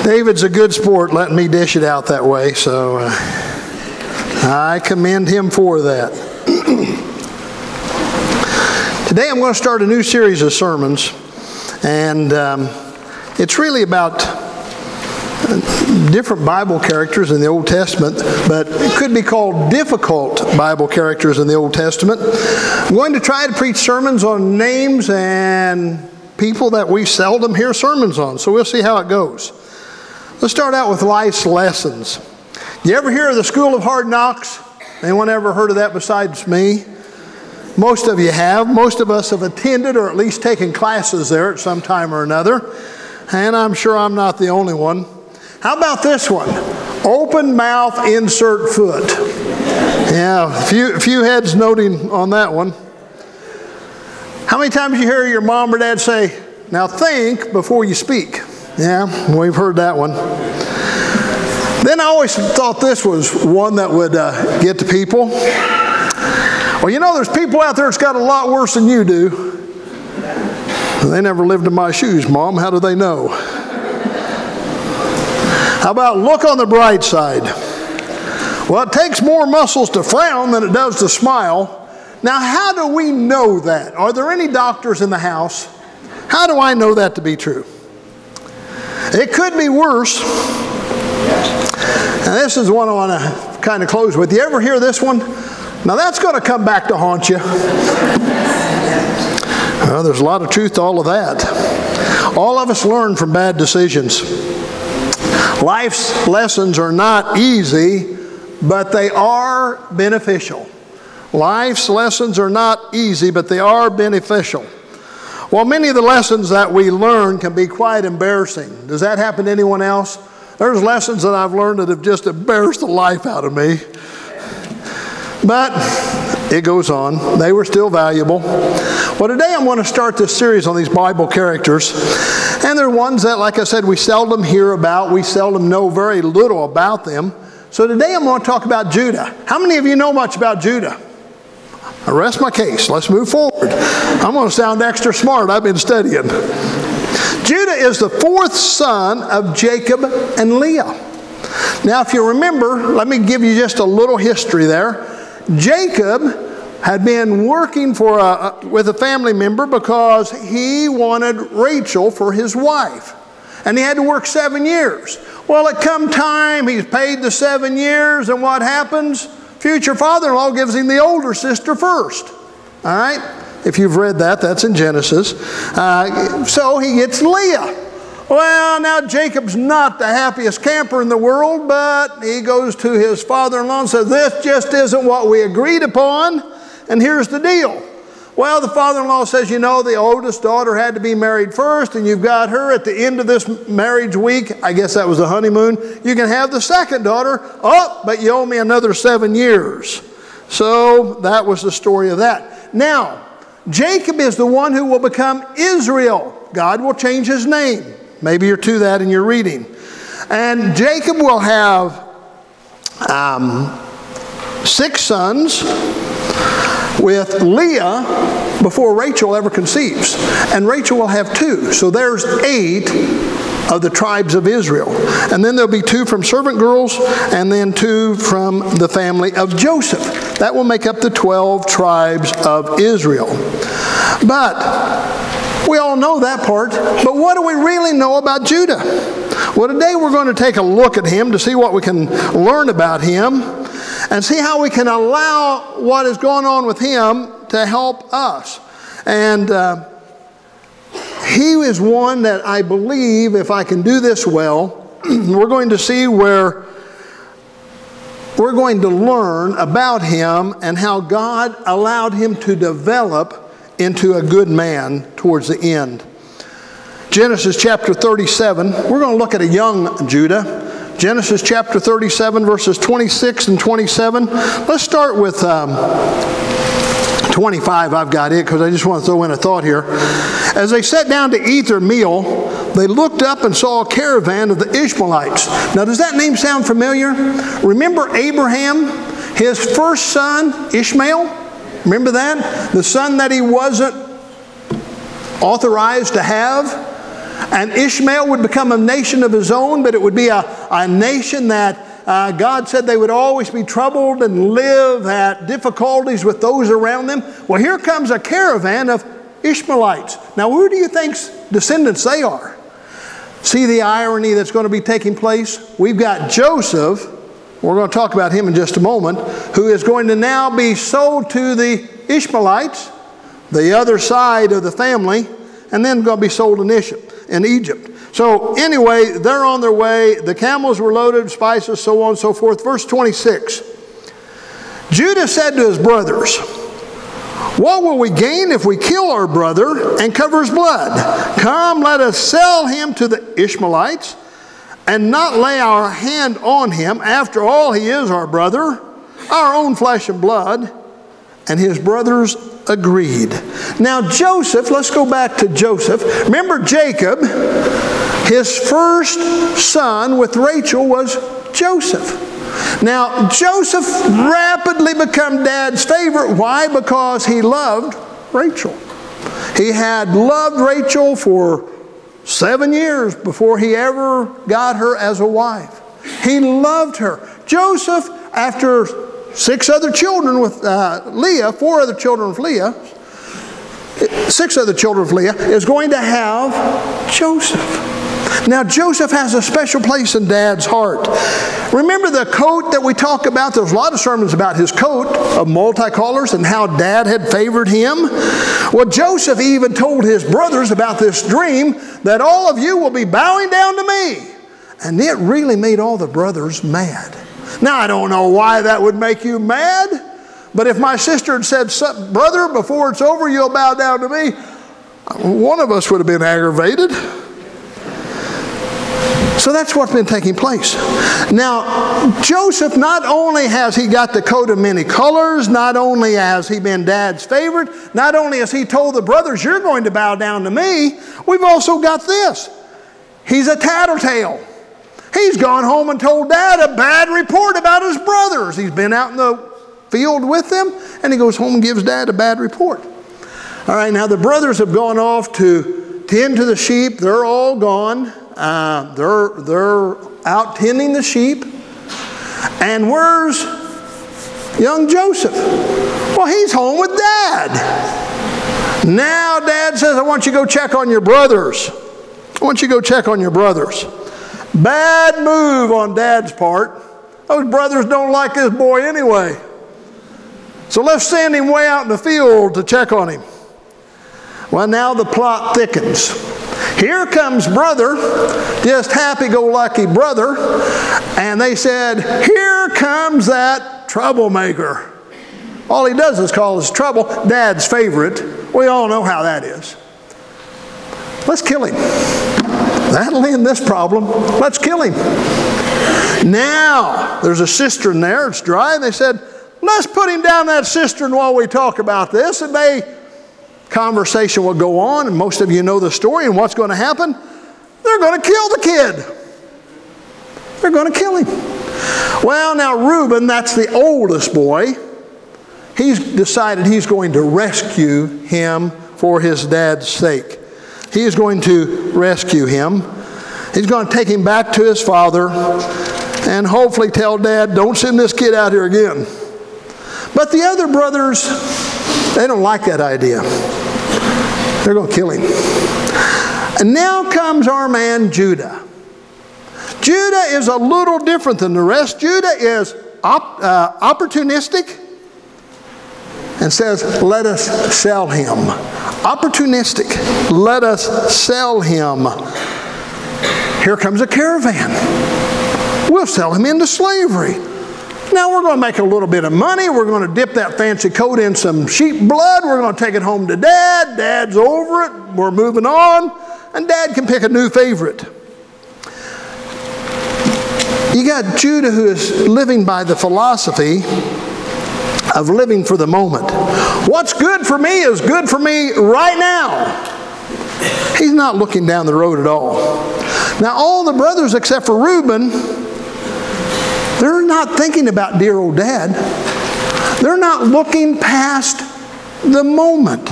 David's a good sport letting me dish it out that way, so I commend him for that. Today I'm going to start a new series of sermons, and it's really about different Bible characters in the Old Testament, but it could be called difficult Bible characters in the Old Testament. I'm going to try to preach sermons on names and people that we seldom hear sermons on, so we'll see how it goes. Let's start out with life's lessons. You ever hear of the School of Hard Knocks? Anyone ever heard of that besides me? Most of you have. Most of us have attended or at least taken classes there at some time or another. And I'm sure I'm not the only one. How about this one? Open mouth, insert foot. Yeah, a few heads noting on that one. How many times you hear your mom or dad say, "Now think before you speak"? Yeah, we've heard that one. Then I always thought this was one that would get to people. Well, you know, there's people out there that's got a lot worse than you do. They never lived in my shoes, Mom. How do they know? How about look on the bright side? Well, it takes more muscles to frown than it does to smile. Now, how do we know that? Are there any doctors in the house? How do I know that to be true? It could be worse. And this is one I want to kind of close with. You ever hear this one? Now that's going to come back to haunt you. Well, there's a lot of truth to all of that. All of us learn from bad decisions. Life's lessons are not easy, but they are beneficial. Life's lessons are not easy, but they are beneficial. Well, many of the lessons that we learn can be quite embarrassing. Does that happen to anyone else? There's lessons that I've learned that have just embarrassed the life out of me. But it goes on. They were still valuable. Well, today I'm going to start this series on these Bible characters. And they're ones that, like I said, we seldom hear about. We seldom know very little about them. So today I'm going to talk about Judah. How many of you know much about Judah? I rest my case. Let's move forward. I'm going to sound extra smart. I've been studying. Judah is the fourth son of Jacob and Leah. Now, if you remember, let me give you just a little history there. Jacob had been working with a family member because he wanted Rachel for his wife. And he had to work 7 years. Well, it come time, he's paid the 7 years, and what happens? Future father-in-law gives him the older sister first. All right? If you've read that, that's in Genesis. So he gets Leah. Well, now Jacob's not the happiest camper in the world, but he goes to his father-in-law and says, "This just isn't what we agreed upon, and here's the deal." Well, the father-in-law says, "You know, the oldest daughter had to be married first, and you've got her at the end of this marriage week." I guess that was the honeymoon. "You can have the second daughter. Oh, but you owe me another 7 years. So that was the story of that. Now, Jacob is the one who will become Israel. God will change his name. Maybe you're to that in your reading. And Jacob will have 6 sons with Leah before Rachel ever conceives. And Rachel will have 2. So there's 8 of the tribes of Israel. And then there'll be 2 from servant girls and then 2 from the family of Joseph. That will make up the 12 tribes of Israel. But we all know that part. But what do we really know about Judah? Well, today we're going to take a look at him to see what we can learn about him and see how we can allow what is going on with him to help us. And he is one that I believe, if I can do this well, we're going to see where we're going to learn about him and how God allowed him to develop into a good man towards the end. Genesis chapter 37, we're going to look at a young Judah. Genesis chapter 37, verses 26 and 27. Let's start with 25. I've got it because I just want to throw in a thought here. As they sat down to eat their meal, they looked up and saw a caravan of the Ishmaelites. Now, does that name sound familiar? Remember Abraham, his first son, Ishmael? Remember that? The son that he wasn't authorized to have? And Ishmael would become a nation of his own, but it would be a nation that God said they would always be troubled and live at difficulties with those around them. Well, here comes a caravan of Ishmaelites. Now, who do you think's descendants they are? See the irony that's going to be taking place? We've got Joseph, we're going to talk about him in just a moment, who is going to now be sold to the Ishmaelites, the other side of the family, and then going to be sold in Egypt. So anyway, they're on their way. The camels were loaded with spices, so on and so forth. Verse 26. Judah said to his brothers, what will we gain if we kill our brother and cover his blood? Come, let us sell him to the Ishmaelites and not lay our hand on him. After all, he is our brother, our own flesh and blood. And his brothers agreed. Now Joseph, let's go back to Joseph. Remember Jacob, his first son with Rachel was Joseph. Now Joseph rapidly became Dad's favorite. Why? Because he loved Rachel. He had loved Rachel for 7 years before he ever got her as a wife. He loved her. Joseph, after 6 other children with Leah, 4 other children with Leah, 6 other children with Leah, is going to have Joseph. Now Joseph has a special place in Dad's heart. Remember the coat that we talk about? There's a lot of sermons about his coat of multicolors and how Dad had favored him. Well, Joseph even told his brothers about this dream that all of you will be bowing down to me. And it really made all the brothers mad. Now, I don't know why that would make you mad, but if my sister had said, brother, before it's over, you'll bow down to me, one of us would have been aggravated. So that's what's been taking place. Now, Joseph, not only has he got the coat of many colors, not only has he been Dad's favorite, not only has he told the brothers, you're going to bow down to me, we've also got this. He's a tattletale. He's gone home and told Dad a bad report about his brothers. He's been out in the field with them, and he goes home and gives Dad a bad report. All right, now the brothers have gone off to tend to the sheep. They're all gone. They're out tending the sheep. And where's young Joseph? Well, he's home with Dad. Now Dad says, I want you to go check on your brothers. I want you to go check on your brothers. Bad move on Dad's part. Those brothers don't like this boy anyway. So let's send him way out in the field to check on him. Well, now the plot thickens. Here comes brother, just happy-go-lucky brother, and they said, here comes that troublemaker. All he does is call us trouble. Dad's favorite. We all know how that is. Let's kill him. That'll end this problem. Let's kill him. Now, there's a cistern there. It's dry. And they said, let's put him down that cistern while we talk about this. And conversation will go on. And most of you know the story. And what's going to happen? They're going to kill the kid. They're going to kill him. Well, now Reuben, that's the oldest boy. He's decided he's going to rescue him for his dad's sake. He is going to rescue him. He's going to take him back to his father and hopefully tell Dad, don't send this kid out here again. But the other brothers, they don't like that idea. They're going to kill him. And now comes our man Judah. Judah is a little different than the rest. Judah is opportunistic and says, let us sell him. Opportunistic. Let us sell him. Here comes a caravan. We'll sell him into slavery. Now we're going to make a little bit of money. We're going to dip that fancy coat in some sheep blood. We're going to take it home to Dad. Dad's over it. We're moving on. And Dad can pick a new favorite. You got Judah, who is living by the philosophy of living for the moment. What's good for me is good for me right now. He's not looking down the road at all. Now all the brothers except for Reuben, they're not thinking about dear old Dad. They're not looking past the moment.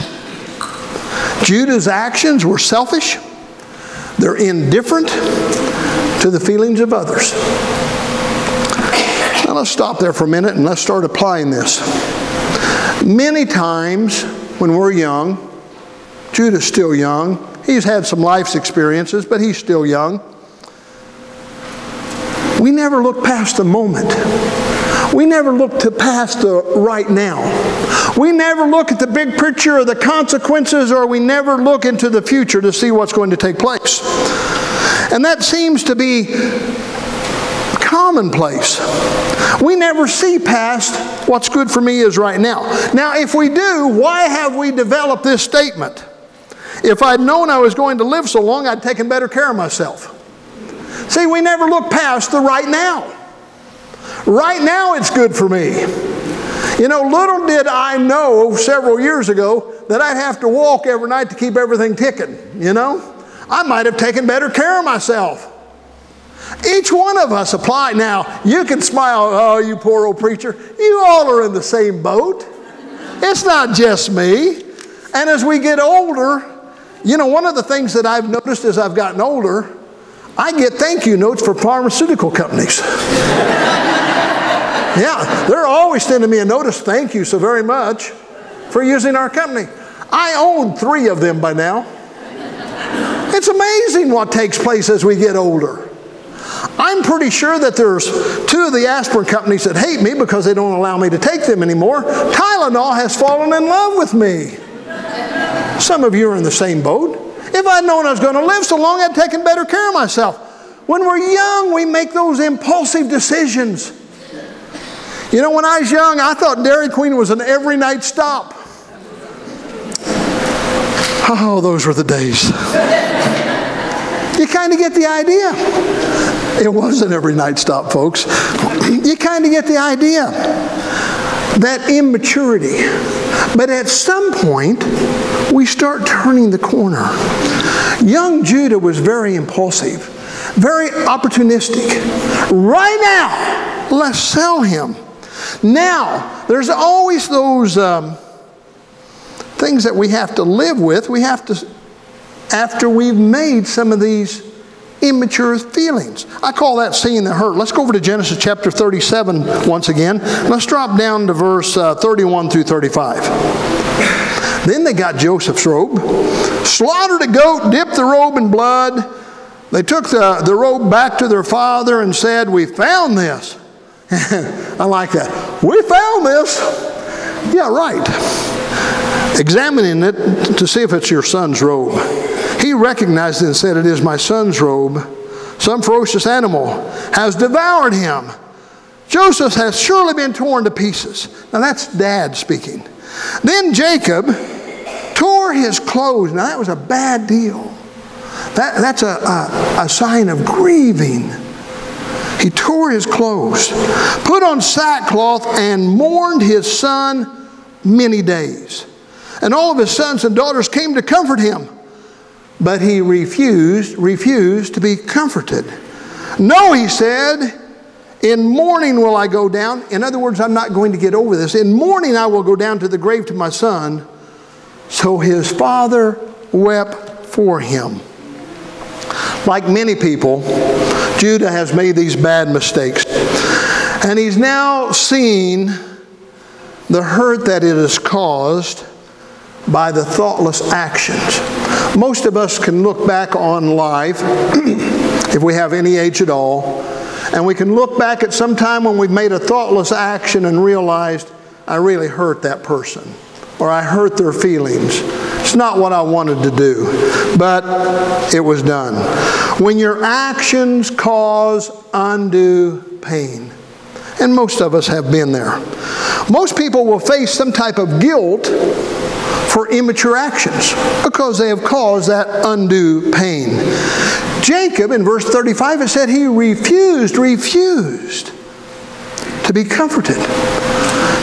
Judah's actions were selfish. They're indifferent to the feelings of others. Now let's stop there for a minute and let's start applying this. Many times when we're young, Judah's still young. He's had some life's experiences, but he's still young. We never look past the moment. We never look past the right now. We never look at the big picture of the consequences, or we never look into the future to see what's going to take place. And that seems to be commonplace. We never see past what's good for me is right now. Now, if we do, why have we developed this statement? If I'd known I was going to live so long, I'd taken better care of myself. See, we never look past the right now. Right now it's good for me. You know, little did I know several years ago that I'd have to walk every night to keep everything ticking, you know. I might have taken better care of myself. Each one of us apply. Now, you can smile, oh, you poor old preacher. You all are in the same boat. It's not just me. And as we get older, you know, one of the things that I've noticed as I've gotten older, I get thank you notes for pharmaceutical companies. Yeah, they're always sending me a notice, thank you so very much for using our company. I own 3 of them by now. It's amazing what takes place as we get older. I'm pretty sure that there's 2 of the aspirin companies that hate me because they don't allow me to take them anymore. Tylenol has fallen in love with me. Some of you are in the same boat. If I'd known I was going to live so long, I'd taken better care of myself. When we're young, we make those impulsive decisions. You know, when I was young, I thought Dairy Queen was an every night stop. Oh, those were the days. You kind of get the idea. It wasn't every night stop, folks. You kind of get the idea. That immaturity. But at some point, we start turning the corner. Young Judah was very impulsive, very opportunistic. Right now, let's sell him. Now, there's always those things that we have to live with. We have to, after we've made some of these immature feelings. I call that seeing the hurt. Let's go over to Genesis chapter 37 once again. Let's drop down to verse 31 through 35. Then they got Joseph's robe, slaughtered a goat, dipped the robe in blood. They took the robe back to their father and said, we found this. I like that. We found this. Yeah, right. Examining it to see if it's your son's robe. He recognized it and said, it is my son's robe. Some ferocious animal has devoured him. Joseph has surely been torn to pieces. Now that's Dad speaking. Then Jacob tore his clothes. Now that was a bad deal. That's a sign of grieving. He tore his clothes, put on sackcloth, and mourned his son many days. And all of his sons and daughters came to comfort him. But he refused to be comforted. No, he said, in mourning will I go down. In other words, I'm not going to get over this. In mourning I will go down to the grave to my son. So his father wept for him. Like many people, Judah has made these bad mistakes. And he's now seen the hurt that it has caused by the thoughtless actions. Most of us can look back on life, if we have any age at all, and we can look back at some time when we've made a thoughtless action and realized, I really hurt that person, or I hurt their feelings. It's not what I wanted to do, but it was done. When your actions cause undue pain, and most of us have been there. Most people will face some type of guilt for immature actions because they have caused that undue pain. Jacob, in verse 35, it said he refused to be comforted.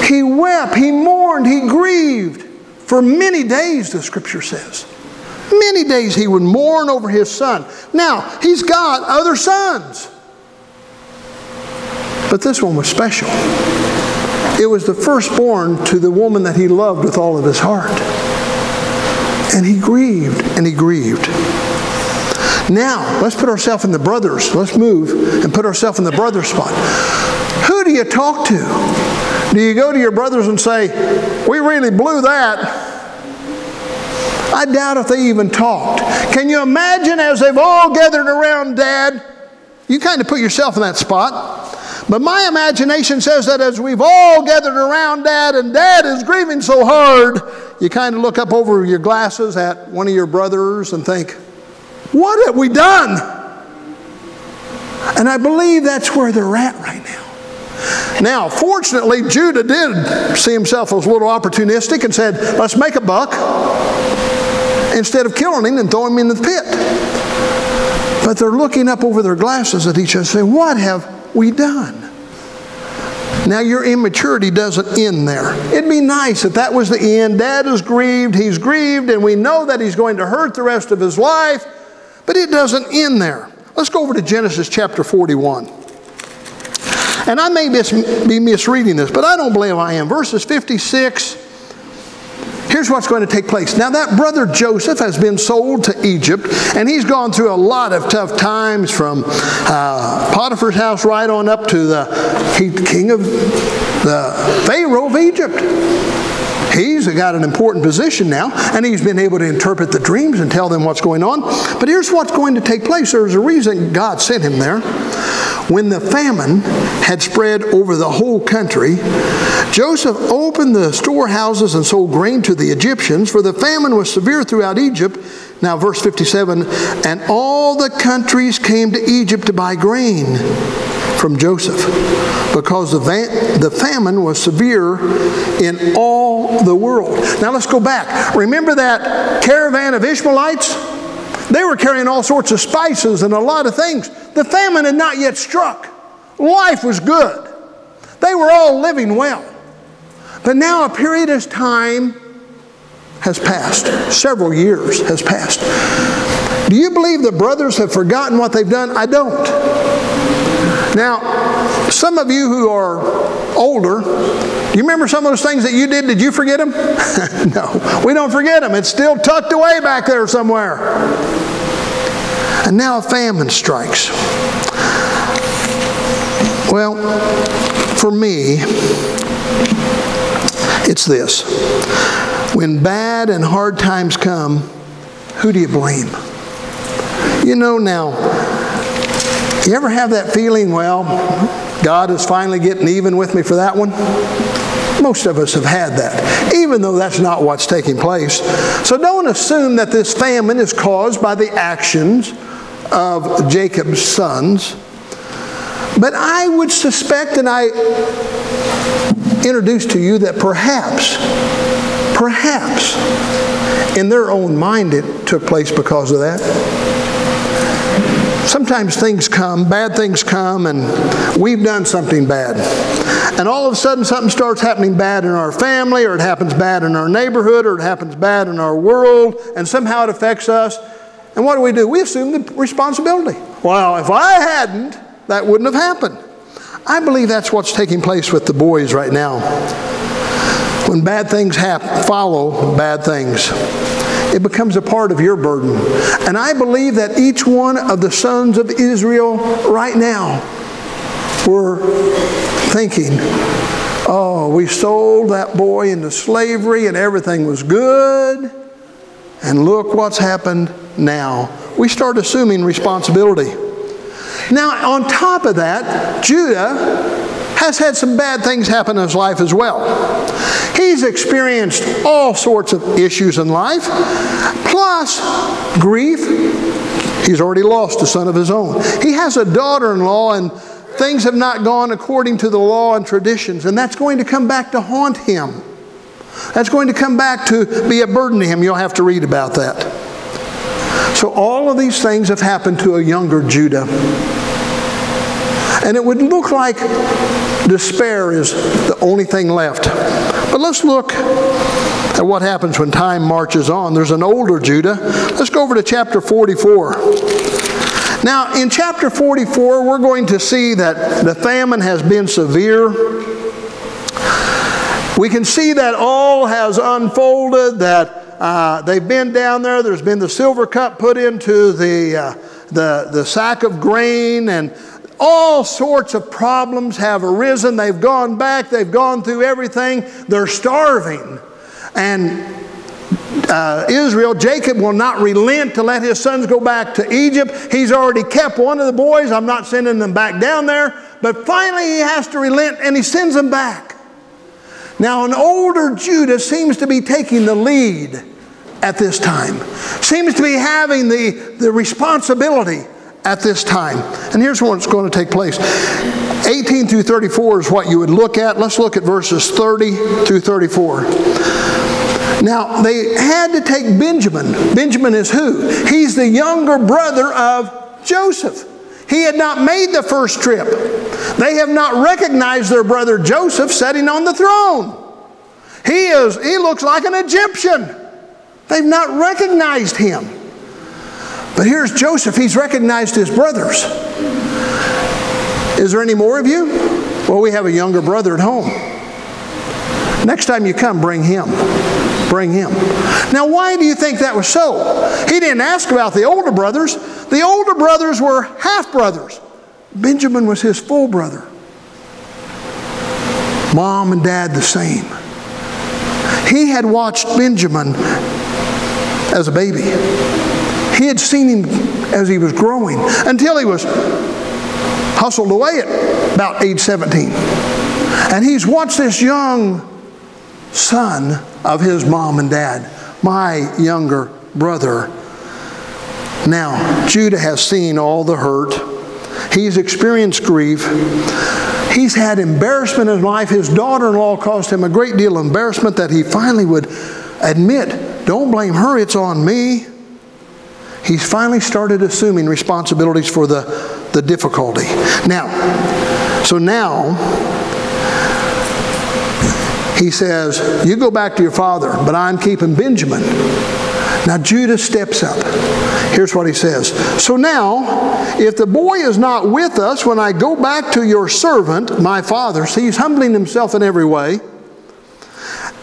He wept, he mourned, he grieved for many days, the scripture says. Many days he would mourn over his son. Now, he's got other sons. But this one was special. It was the firstborn to the woman that he loved with all of his heart. And he grieved and he grieved. Now, let's put ourselves in the brothers. Let's move and put ourselves in the brother spot. Who do you talk to? Do you go to your brothers and say, we really blew that? I doubt if they even talked. Can you imagine as they've all gathered around Dad? You kind of put yourself in that spot. But my imagination says that as we've all gathered around Dad and Dad is grieving so hard, you kind of look up over your glasses at one of your brothers and think, what have we done? And I believe that's where they're at right now. Now, fortunately, Judah did see himself as a little opportunistic and said, let's make a buck instead of killing him and throwing him in the pit. But they're looking up over their glasses at each other and saying, what have we done? Now, your immaturity doesn't end there. It'd be nice if that was the end. Dad is grieved, he's grieved, and we know that he's going to hurt the rest of his life, but it doesn't end there. Let's go over to Genesis chapter 41. And I may be misreading this, but I don't believe I am. Verses 56, here's what's going to take place. Now that brother Joseph has been sold to Egypt, and he's gone through a lot of tough times from Potiphar's house right on up to the king of the Pharaoh of Egypt. He's got an important position now, and he's been able to interpret the dreams and tell them what's going on. But here's what's going to take place. There's a reason God sent him there. When the famine had spread over the whole country, Joseph opened the storehouses and sold grain to the Egyptians, for the famine was severe throughout Egypt. Now verse 57, and all the countries came to Egypt to buy grain from Joseph, because the famine was severe in all the world. Now let's go back. Remember that caravan of Ishmaelites? They were carrying all sorts of spices and a lot of things. The famine had not yet struck. Life was good. They were all living well. But now a period of time has passed. Several years has passed. Do you believe the brothers have forgotten what they've done? I don't. Now, some of you who are older, do you remember some of those things that you did? Did you forget them? No, we don't forget them. It's still tucked away back there somewhere. And now a famine strikes. Well, for me, it's this. When bad and hard times come, who do you blame? You know now, you ever have that feeling, well, God is finally getting even with me for that one? Most of us have had that, even though that's not what's taking place. So don't assume that this famine is caused by the actions of Jacob's sons. But I would suspect, and I introduce to you that perhaps, in their own mind it took place because of that. Sometimes things come, bad things come, and we've done something bad. And all of a sudden something starts happening bad in our family, or it happens bad in our neighborhood, or it happens bad in our world, and somehow it affects us. And what do? We assume the responsibility. Well, if I hadn't, that wouldn't have happened. I believe that's what's taking place with the boys right now. When bad things follow bad things, it becomes a part of your burden. And I believe that each one of the sons of Israel right now were thinking, oh, we sold that boy into slavery and everything was good. And look what's happened now. We start assuming responsibility. Now, on top of that, Judah has had some bad things happen in his life as well. He's experienced all sorts of issues in life, plus grief. He's already lost a son of his own. He has a daughter-in-law, and things have not gone according to the law and traditions, and that's going to come back to haunt him. That's going to come back to be a burden to him. You'll have to read about that. So all of these things have happened to a younger Judah. And it would look like despair is the only thing left. But let's look at what happens when time marches on. There's an older Judah. Let's go over to chapter 44. Now, in chapter 44, we're going to see that the famine has been severe. We can see that all has unfolded, that they've been down there. There's been the silver cup put into the the sack of grain, and all sorts of problems have arisen. They've gone back. They've gone through everything. They're starving. And Israel, Jacob will not relent to let his sons go back to Egypt. He's already kept one of the boys. I'm not sending them back down there. But finally he has to relent, and he sends them back. Now an older Judah seems to be taking the lead at this time. Seems to be having the responsibility at this time. And here's what's going to take place. 18 through 34 is what you would look at. Let's look at verses 30 through 34. Now, they had to take Benjamin. Benjamin is who? He's the younger brother of Joseph. He had not made the first trip. They have not recognized their brother Joseph sitting on the throne. He looks like an Egyptian. They've not recognized him. But here's Joseph. He's recognized his brothers. Is there any more of you? Well, we have a younger brother at home. Next time you come, bring him. Bring him. Now, why do you think that was so? He didn't ask about the older brothers. The older brothers were half-brothers. Benjamin was his full brother. Mom and dad the same. He had watched Benjamin as a baby. He had seen him as he was growing until he was hustled away at about age 17. And he's watched this young son of his mom and dad, my younger brother. Now, Judah has seen all the hurt. He's experienced grief. He's had embarrassment in life. His daughter-in-law caused him a great deal of embarrassment that he finally would admit, don't blame her, it's on me. He's finally started assuming responsibilities for the difficulty. Now, he says, you go back to your father, but I'm keeping Benjamin. Now Judah steps up. Here's what he says. So now, if the boy is not with us when I go back to your servant, my father, see, he's humbling himself in every way.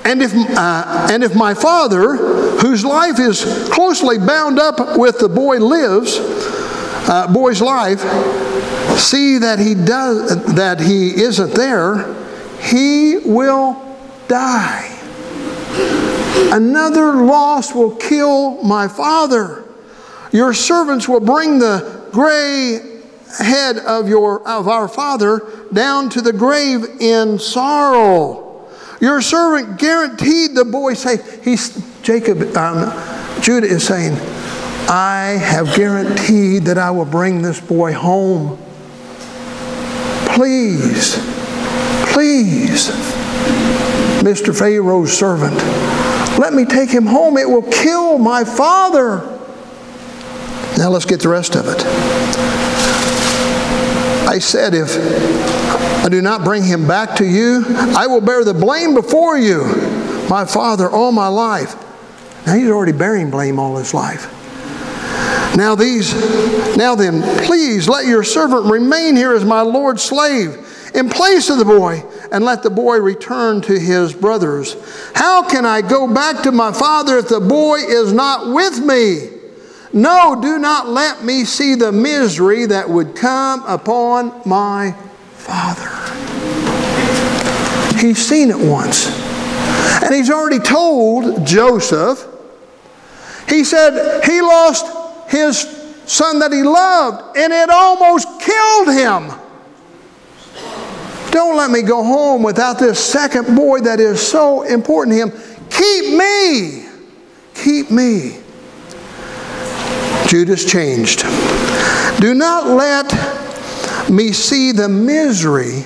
And if my father, whose life is closely bound up with the boy's life, see that he isn't there, he will die. Another loss will kill my father. Your servants will bring the gray head of our father down to the grave in sorrow. Your servant guaranteed the boy safe. Judah is saying, I have guaranteed that I will bring this boy home. Please, please, Mr. Pharaoh's servant, let me take him home. It will kill my father. Now let's get the rest of it. I said, if I do not bring him back to you, I will bear the blame before you, my father, all my life. Now he's already bearing blame all his life. Now then, please let your servant remain here as my Lord's slave in place of the boy, and let the boy return to his brothers. How can I go back to my father if the boy is not with me? No, do not let me see the misery that would come upon my father. He's seen it once. And he's already told Joseph. He said he lost his son that he loved, and it almost killed him. Don't let me go home without this second boy that is so important to him. Keep me. Keep me. Judah's changed. Do not let me see the misery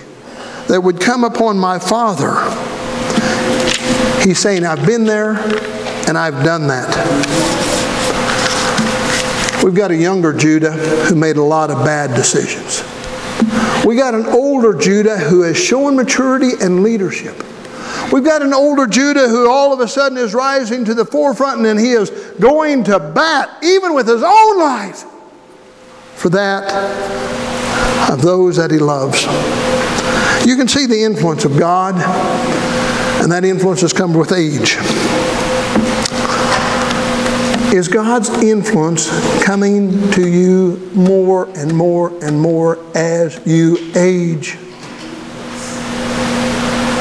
that would come upon my father. He's saying, I've been there and I've done that. We've got a younger Judah who made a lot of bad decisions. We got an older Judah who has shown maturity and leadership. We've got an older Judah who all of a sudden is rising to the forefront, and then he is going to bat, even with his own life, for that of those that he loves. You can see the influence of God, and that influence has come with age. Is God's influence coming to you more and more and more as you age?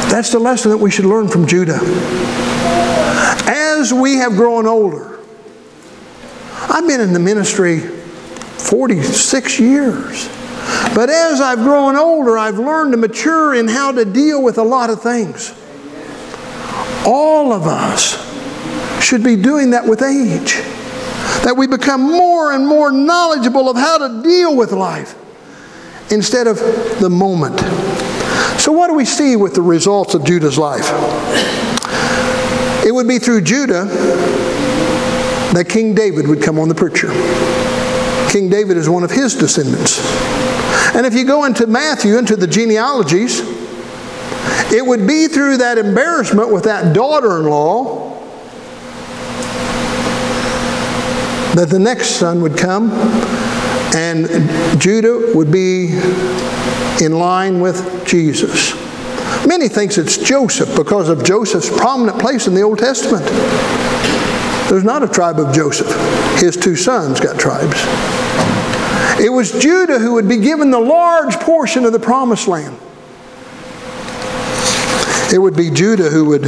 That's the lesson that we should learn from Judah. As we have grown older, I've been in the ministry 46 years. But as I've grown older, I've learned to mature in how to deal with a lot of things. All of us should be doing that with age. That we become more and more knowledgeable of how to deal with life instead of the moment. So what do we see with the results of Judah's life? It would be through Judah that King David would come on the picture. King David is one of his descendants. And if you go into Matthew, into the genealogies, it would be through that embarrassment with that daughter-in-law that the next son would come, and Judah would be in line with Jesus. Many think it's Joseph because of Joseph's prominent place in the Old Testament. There's not a tribe of Joseph. His two sons got tribes. It was Judah who would be given the large portion of the promised land. It would be Judah who would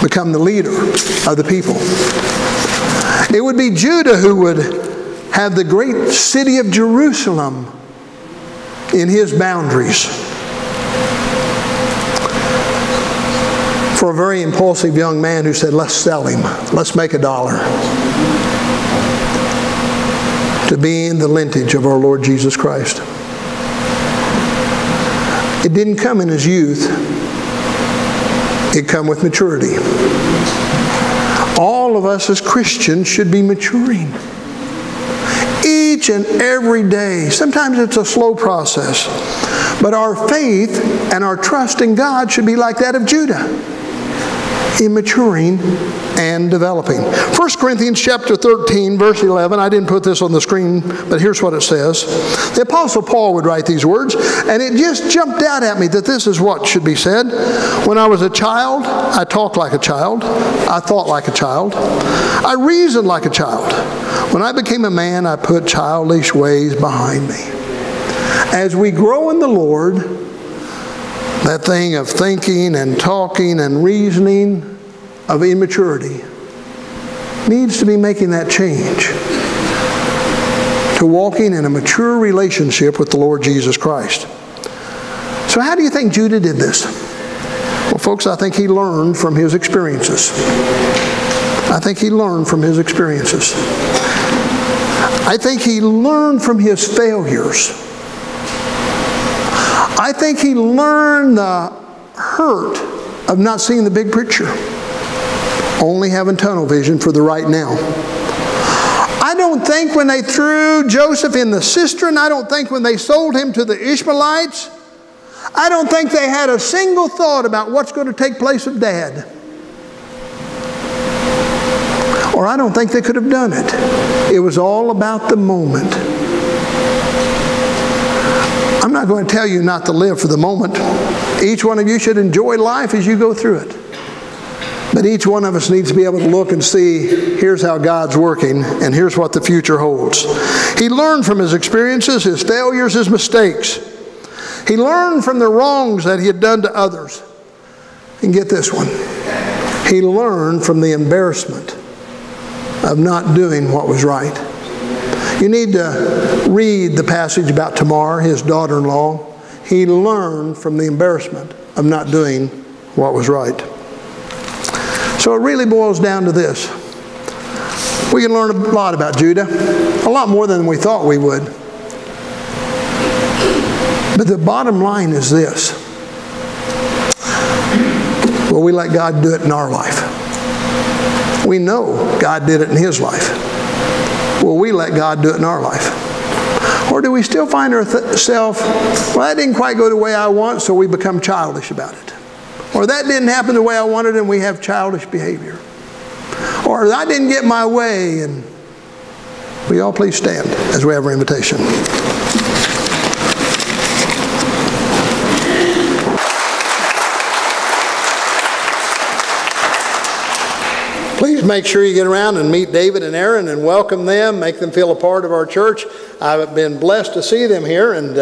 become the leader of the people. It would be Judah who would have the great city of Jerusalem in his boundaries. For a very impulsive young man who said, let's sell him, let's make $1, to be in the lineage of our Lord Jesus Christ. It didn't come in his youth. It come with maturity. All of us as Christians should be maturing. Each and every day. Sometimes it's a slow process. But our faith and our trust in God should be like that of Judah, in maturing and developing. 1 Corinthians chapter 13, verse 11. I didn't put this on the screen, but here's what it says. The Apostle Paul would write these words, and it just jumped out at me that this is what should be said. When I was a child, I talked like a child. I thought like a child. I reasoned like a child. When I became a man, I put childish ways behind me. As we grow in the Lord, that thing of thinking and talking and reasoning of immaturity needs to be making that change to walking in a mature relationship with the Lord Jesus Christ. So how do you think Judah did this? Well, folks, I think he learned from his experiences. I think he learned from his experiences. I think he learned from his failures. I think he learned the hurt of not seeing the big picture, only having tunnel vision for the right now. I don't think when they threw Joseph in the cistern, I don't think when they sold him to the Ishmaelites, I don't think they had a single thought about what's going to take place with Dad. Or I don't think they could have done it. It was all about the moment. I'm not going to tell you not to live for the moment. Each one of you should enjoy life as you go through it. But each one of us needs to be able to look and see, here's how God's working, and here's what the future holds. He learned from his experiences, his failures, his mistakes. He learned from the wrongs that he had done to others. And get this one. He learned from the embarrassment of not doing what was right. You need to read the passage about Tamar, his daughter-in-law. He learned from the embarrassment of not doing what was right. So it really boils down to this. We can learn a lot about Judah, a lot more than we thought we would. But the bottom line is this. Will we let God do it in our life? We know God did it in his life. Will we let God do it in our life? Or do we still find ourselves, well, that didn't quite go the way I want, so we become childish about it. Or that didn't happen the way I wanted, and we have childish behavior. Or I didn't get my way, and will you all please stand as we have our invitation. Please please make sure you get around and meet David and Aaron and welcome them, make them feel a part of our church. I've been blessed to see them here, and